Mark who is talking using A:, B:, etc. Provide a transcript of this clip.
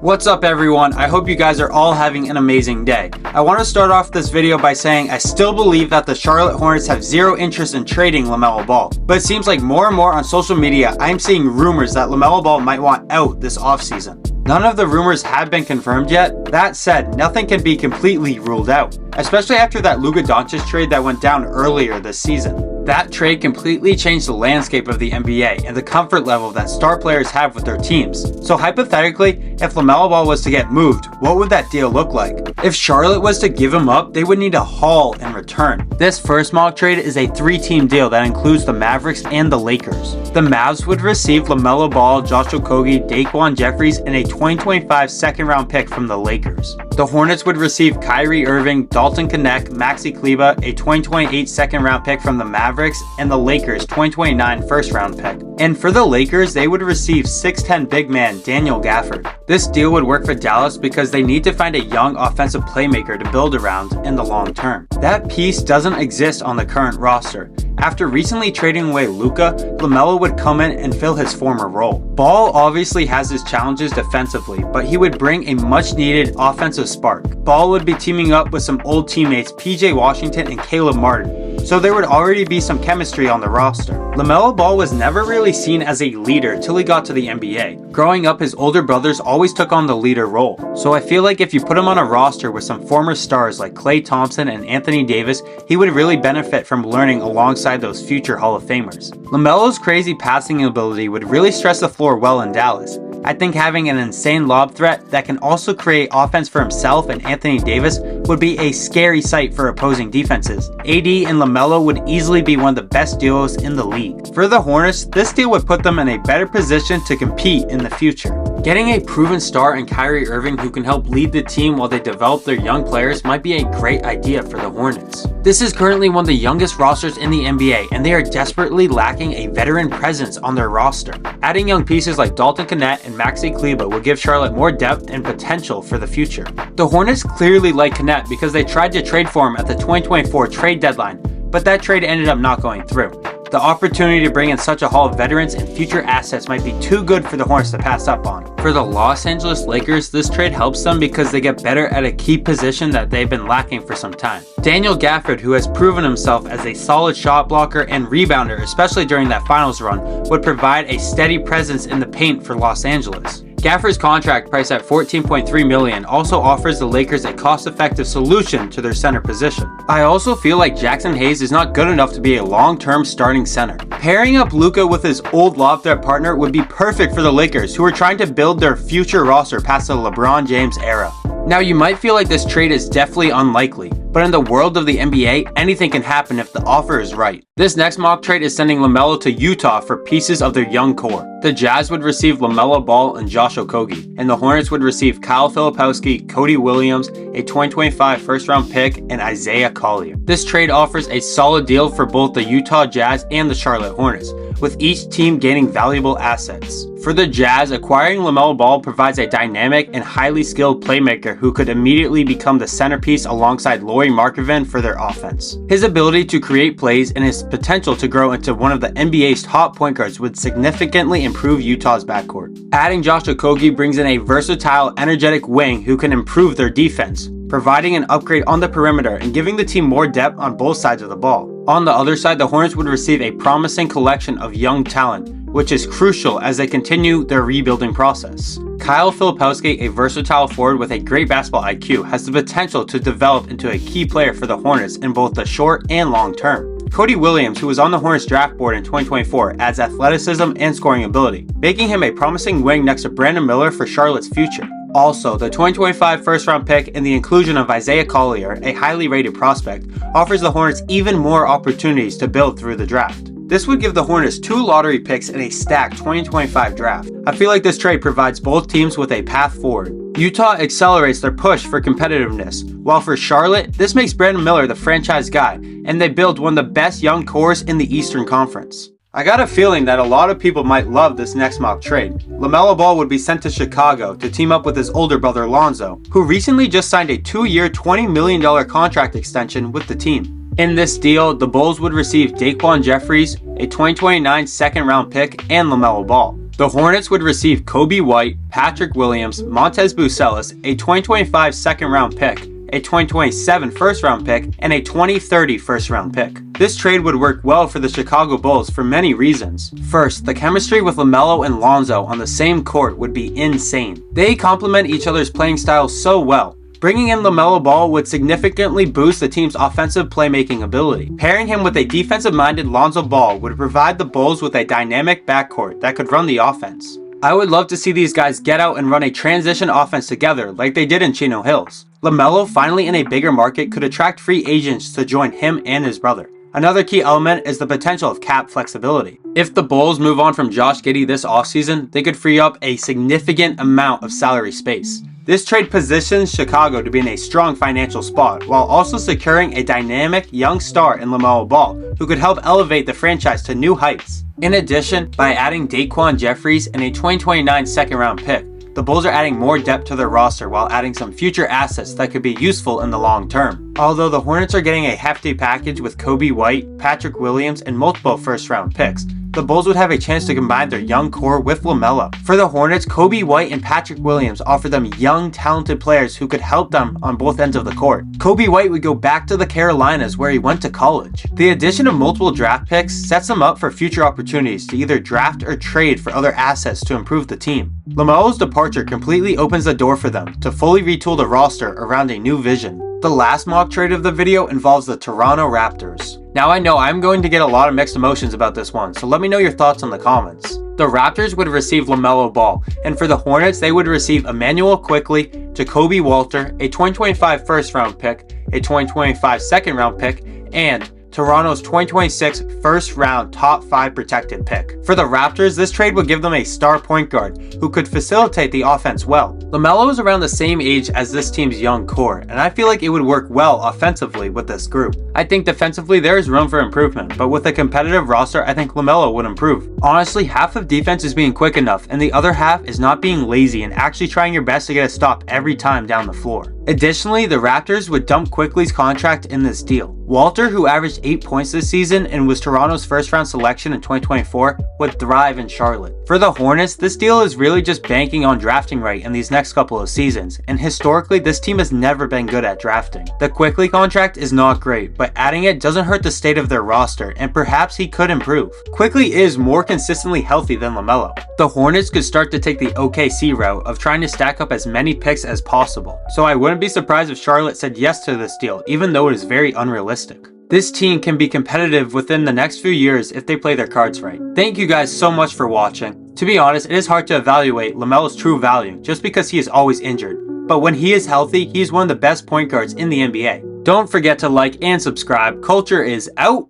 A: What's up everyone, I hope you guys are all having an amazing day. I want to start off this video by saying I still believe that the Charlotte Hornets have zero interest in trading LaMelo Ball, but it seems like more and more on social media I am seeing rumors that LaMelo Ball might want out this offseason. None of the rumors have been confirmed yet. That said, nothing can be completely ruled out, especially after that Luka Doncic trade that went down earlier this season. That trade completely changed the landscape of the NBA and the comfort level that star players have with their teams. So hypothetically, if LaMelo Ball was to get moved, what would that deal look like? If Charlotte was to give him up, they would need a haul in return. This first mock trade is a 3-team deal that includes the Mavericks and the Lakers. The Mavs would receive LaMelo Ball, Josh Okogie, Daquan Jeffries, and a 2025 second-round pick from the Lakers. The Hornets would receive Kyrie Irving, Dalton Knecht, Maxi Kleber, a 2028 second-round pick from the Mavericks, and the Lakers' 2029 first-round pick. And for the Lakers, they would receive 6'10" big man Daniel Gafford. This deal would work for Dallas because they need to find a young offensive playmaker to build around in the long term. That piece doesn't exist on the current roster. After recently trading away Luka, LaMelo would come in and fill his former role. Ball obviously has his challenges defensively, but he would bring a much-needed offensive spark. Ball would be teaming up with some old teammates PJ Washington and Caleb Martin, so there would already be some chemistry on the roster. LaMelo Ball was never really seen as a leader till he got to the NBA. Growing up, his older brothers always took on the leader role, so I feel like if you put him on a roster with some former stars like Klay Thompson and Anthony Davis, he would really benefit from learning alongside those future Hall of Famers. LaMelo's crazy passing ability would really stress the floor well in Dallas. I think having an insane lob threat that can also create offense for himself and Anthony Davis would be a scary sight for opposing defenses. AD and LaMelo would easily be one of the best duos in the league. For the Hornets, this deal would put them in a better position to compete in the future. Getting a proven star in Kyrie Irving who can help lead the team while they develop their young players might be a great idea for the Hornets. This is currently one of the youngest rosters in the NBA, and they are desperately lacking a veteran presence on their roster. Adding young pieces like Dalton Knecht and Maxi Kleber will give Charlotte more depth and potential for the future. The Hornets clearly like Knecht because they tried to trade for him at the 2024 trade deadline, but that trade ended up not going through. The opportunity to bring in such a haul of veterans and future assets might be too good for the Hornets to pass up on. For the Los Angeles Lakers, this trade helps them because they get better at a key position that they've been lacking for some time. Daniel Gafford, who has proven himself as a solid shot blocker and rebounder, especially during that finals run, would provide a steady presence in the paint for Los Angeles. Gafford's contract, priced at $14.3 million, also offers the Lakers a cost-effective solution to their center position. I also feel like Jackson Hayes is not good enough to be a long-term starting center. Pairing up Luka with his old lob threat partner would be perfect for the Lakers, who are trying to build their future roster past the LeBron James era. Now, you might feel like this trade is definitely unlikely, but in the world of the NBA, anything can happen if the offer is right. This next mock trade is sending LaMelo to Utah for pieces of their young core. The Jazz would receive LaMelo Ball and Josh Okogie, and the Hornets would receive Kyle Filipowski, Cody Williams, a 2025 first-round pick, and Isaiah Collier. This trade offers a solid deal for both the Utah Jazz and the Charlotte Hornets, with each team gaining valuable assets. For the Jazz, acquiring LaMelo Ball provides a dynamic and highly skilled playmaker who could immediately become the centerpiece alongside Lauri Markkanen for their offense. His ability to create plays and his potential to grow into one of the NBA's top point guards would significantly improve Utah's backcourt. Adding Josh Okogie brings in a versatile, energetic wing who can improve their defense, providing an upgrade on the perimeter and giving the team more depth on both sides of the ball. On the other side, the Hornets would receive a promising collection of young talent, which is crucial as they continue their rebuilding process. Kyle Filipowski, a versatile forward with a great basketball IQ, has the potential to develop into a key player for the Hornets in both the short and long term. Cody Williams, who was on the Hornets draft board in 2024, adds athleticism and scoring ability, making him a promising wing next to Brandon Miller for Charlotte's future. Also, the 2025 first-round pick and the inclusion of Isaiah Collier, a highly rated prospect, offers the Hornets even more opportunities to build through the draft. This would give the Hornets 2 lottery picks in a stacked 2025 draft. I feel like this trade provides both teams with a path forward. Utah accelerates their push for competitiveness, while for Charlotte, this makes Brandon Miller the franchise guy, and they build one of the best young cores in the Eastern Conference. I got a feeling that a lot of people might love this next mock trade. LaMelo Ball would be sent to Chicago to team up with his older brother Lonzo, who recently just signed a 2-year, $20 million contract extension with the team. In this deal, the Bulls would receive Daquan Jeffries, a 2029 second-round pick, and LaMelo Ball. The Hornets would receive Kobe White, Patrick Williams, Montez Bucelis, a 2025 second-round pick, a 2027 first-round pick, and a 2030 first-round pick. This trade would work well for the Chicago Bulls for many reasons. First, the chemistry with LaMelo and Lonzo on the same court would be insane. They complement each other's playing styles so well. Bringing in LaMelo Ball would significantly boost the team's offensive playmaking ability. Pairing him with a defensive-minded Lonzo Ball would provide the Bulls with a dynamic backcourt that could run the offense. I would love to see these guys get out and run a transition offense together like they did in Chino Hills. LaMelo, finally in a bigger market, could attract free agents to join him and his brother. Another key element is the potential of cap flexibility. If the Bulls move on from Josh Giddey this offseason, they could free up a significant amount of salary space. This trade positions Chicago to be in a strong financial spot, while also securing a dynamic young star in LaMelo Ball, who could help elevate the franchise to new heights. In addition, by adding Daquan Jeffries and a 2029 second-round pick, the Bulls are adding more depth to their roster while adding some future assets that could be useful in the long term. Although the Hornets are getting a hefty package with Kobe White, Patrick Williams, and multiple first-round picks, the Bulls would have a chance to combine their young core with LaMelo. For the Hornets, Kobe White and Patrick Williams offer them young, talented players who could help them on both ends of the court. Kobe White would go back to the Carolinas where he went to college. The addition of multiple draft picks sets them up for future opportunities to either draft or trade for other assets to improve the team. LaMelo's departure completely opens the door for them to fully retool the roster around a new vision. The last mock trade of the video involves the Toronto Raptors. Now I know I'm going to get a lot of mixed emotions about this one, so let me know your thoughts in the comments. The Raptors would receive LaMelo Ball, and for the Hornets they would receive Emmanuel Quickley, Jacoby Walter, a 2025 first round pick, a 2025 second round pick, and Toronto's 2026 first round top 5 protected pick. For the Raptors, this trade would give them a star point guard who could facilitate the offense well. LaMelo is around the same age as this team's young core, and I feel like it would work well offensively with this group. I think defensively there is room for improvement, but with a competitive roster I think LaMelo would improve. Honestly, half of defense is being quick enough, and the other half is not being lazy and actually trying your best to get a stop every time down the floor. Additionally, the Raptors would dump Quickley's contract in this deal. Walter, who averaged 8 points this season and was Toronto's first round selection in 2024, would thrive in Charlotte. For the Hornets, this deal is really just banking on drafting right in these next couple of seasons, and historically this team has never been good at drafting. The Quickley contract is not great, but adding it doesn't hurt the state of their roster, and perhaps he could improve. Quickley is more consistently healthy than LaMelo. The Hornets could start to take the OKC route of trying to stack up as many picks as possible, so I wouldn't be surprised if Charlotte said yes to this deal, even though it is very unrealistic. This team can be competitive within the next few years if they play their cards right. Thank you guys so much for watching. To be honest, it is hard to evaluate LaMelo's true value just because he is always injured, but when he is healthy, he is one of the best point guards in the NBA. Don't forget to like and subscribe. Culture is out.